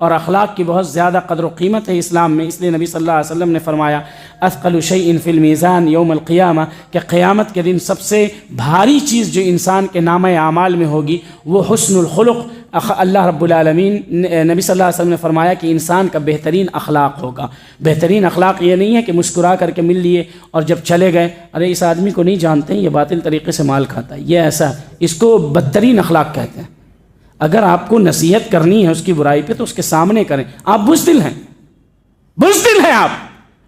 اور اخلاق کی بہت زیادہ قدر و قیمت ہے اسلام میں۔ اس لیے نبی صلی اللہ علیہ وسلم نے فرمایا اثقل شیء فی المیزان یوم القیامہ، کہ قیامت کے دن سب سے بھاری چیز جو انسان کے نامہ اعمال میں ہوگی وہ حسن الخلق۔ اللہ رب العالمین نبی صلی اللہ علیہ وسلم نے فرمایا کہ انسان کا بہترین اخلاق ہوگا۔ بہترین اخلاق یہ نہیں ہے کہ مسکرا کر کے مل لیے اور جب چلے گئے، ارے اس آدمی کو نہیں جانتے ہیں، یہ باطل طریقے سے مال کھاتا ہے، یہ ایسا، اس کو بدترین اخلاق کہتے ہیں۔ اگر آپ کو نصیحت کرنی ہے اس کی برائی پہ تو اس کے سامنے کریں۔ آپ بزدل ہیں، بزدل ہیں آپ۔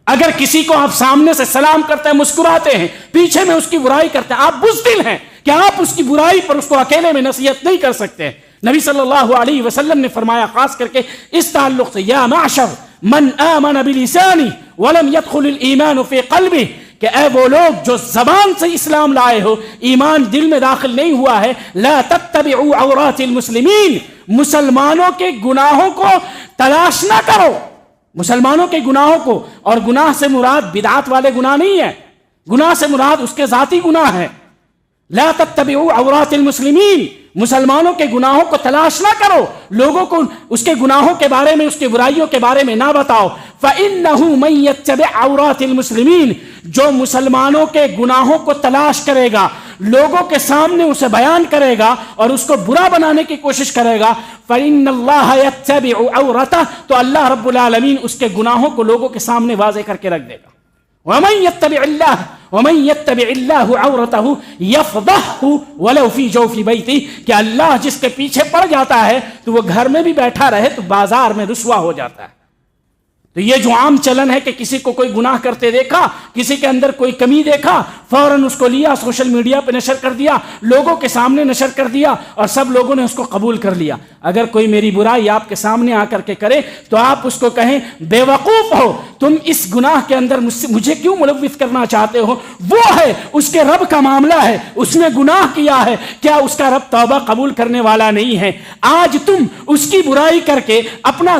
اگر کسی کو آپ سامنے سے سلام کرتے ہیں، مسکراتے ہیں، پیچھے میں اس کی برائی کرتے ہیں، آپ بزدل ہیں کہ آپ اس کی برائی پر اس کو اکیلے میں نصیحت نہیں کر سکتے۔ نبی صلی اللہ علیہ وسلم نے فرمایا خاص کر کے اس تعلق سے، یا معشر من آمن بلسانی ولم يدخل الایمان فی قلبہ، کہ اے وہ لوگ جو زبان سے اسلام لائے ہو، ایمان دل میں داخل نہیں ہوا ہے، لا تتبعوا عورات المسلمین، مسلمانوں کے گناہوں کو تلاش نہ کرو، مسلمانوں کے گناہوں کو۔ اور گناہ سے مراد بدعات والے گناہ نہیں ہے، گناہ سے مراد اس کے ذاتی گناہ ہے۔ لا تتبعوا عورات المسلمین، مسلمانوں کے گناہوں کو تلاش نہ کرو، لوگوں کو اس کے گناہوں کے بارے میں، اس کی برائیوں کے بارے میں نہ بتاؤ۔ فَإِنَّهُ مَن يَتَّبِعْ عَوْرَاتِ الْمُسْلِمِينَ، جو مسلمانوں کے گناہوں کو تلاش کرے گا، لوگوں کے سامنے اسے بیان کرے گا اور اس کو برا بنانے کی کوشش کرے گا، فَإِنَّ اللَّهَ يَتَّبِعُ عَوْرَتَهُ، تو اللہ رب العالمین اس کے گناہوں کو لوگوں کے سامنے واضح کر کے رکھ دے گا۔ وَمَن يَتَّبِعِ اللَّهُ عَوْرَتَهُ يَفْضَحْهُ وَلَوْ فِي جَوْفِ بَيْتِهِ، کہ اللہ جس کے پیچھے پڑ جاتا ہے تو وہ گھر میں بھی بیٹھا رہے تو بازار میں رسوا ہو جاتا ہے۔ تو یہ جو عام چلن ہے کہ کسی کو کوئی گناہ کرتے دیکھا، کسی کے اندر کوئی کمی دیکھا، فوراً اس کو لیا، سوشل میڈیا پہ نشر کر دیا، لوگوں کے سامنے نشر کر دیا اور سب لوگوں نے اس کو قبول کر لیا۔ اگر کوئی میری برائی آپ کے سامنے آ کر کے کرے تو آپ اس کو کہیں بے وقوف ہو، تم اس گناہ کے اندر مجھے کیوں ملوث کرنا چاہتے ہو؟ وہ ہے، اس کے رب کا معاملہ ہے، اس نے گناہ کیا ہے، کیا اس کا رب توبہ قبول کرنے والا نہیں ہے؟ آج تم اس کی برائی کر کے اپنا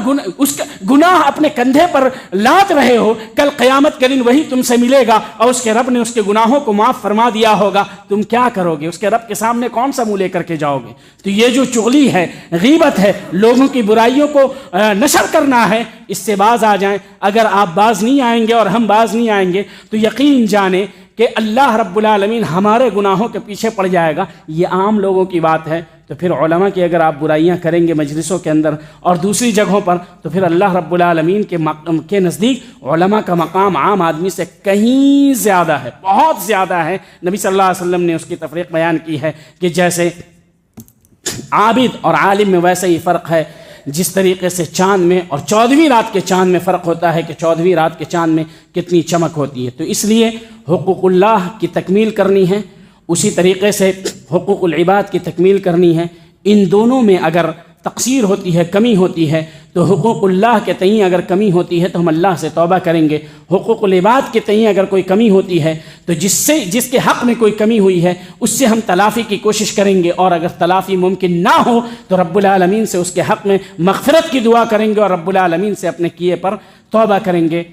گناہ اپنے کندھے پر لاد رہے ہو، کل قیامت کے دن وہی تم سے ملے گا اور اس کے رب نے اس کے گناہوں کو معاف فرما دیا ہوگا۔ تم کیا کرو گے؟ اس کے رب کے سامنے کون سا منہ لے کر کے جاؤ گے؟ تو یہ جو چغلی ہے، غیبت ہے، لوگوں کی برائیوں کو نشر کرنا ہے، اس سے باز آ جائیں۔ اگر آپ باز نہیں آئیں گے اور ہم باز نہیں آئیں گے تو یقین جانیں کہ اللہ رب العالمین ہمارے گناہوں کے پیچھے پڑ جائے گا۔ یہ عام لوگوں کی بات ہے، تو پھر علماء کی اگر آپ برائیاں کریں گے مجلسوں کے اندر اور دوسری جگہوں پر تو پھر اللہ رب العالمین کے نزدیک علماء کا مقام عام آدمی سے کہیں زیادہ ہے، بہت زیادہ ہے۔ نبی صلی اللہ علیہ وسلم نے اس کی تفریق بیان کی ہے کہ جیسے عابد اور عالم میں ویسے ہی فرق ہے، جس طریقے سے چاند میں اور 14ویں رات کے چاند میں فرق ہوتا ہے کہ 14ویں رات کے چاند میں کتنی چمک ہوتی ہے۔ تو اس لیے حقوق اللہ کی تکمیل کرنی ہے، اسی طریقے سے حقوق العباد کی تکمیل کرنی ہے۔ ان دونوں میں اگر تقصیر ہوتی ہے، کمی ہوتی ہے، تو حقوق اللہ کے تئیں اگر کمی ہوتی ہے تو ہم اللہ سے توبہ کریں گے۔ حقوق العباد کے تئیں اگر کوئی کمی ہوتی ہے تو جس کے حق میں کوئی کمی ہوئی ہے اس سے ہم تلافی کی کوشش کریں گے، اور اگر تلافی ممکن نہ ہو تو رب العالمین سے اس کے حق میں مغفرت کی دعا کریں گے اور رب العالمین سے اپنے کیے پر توبہ کریں گے۔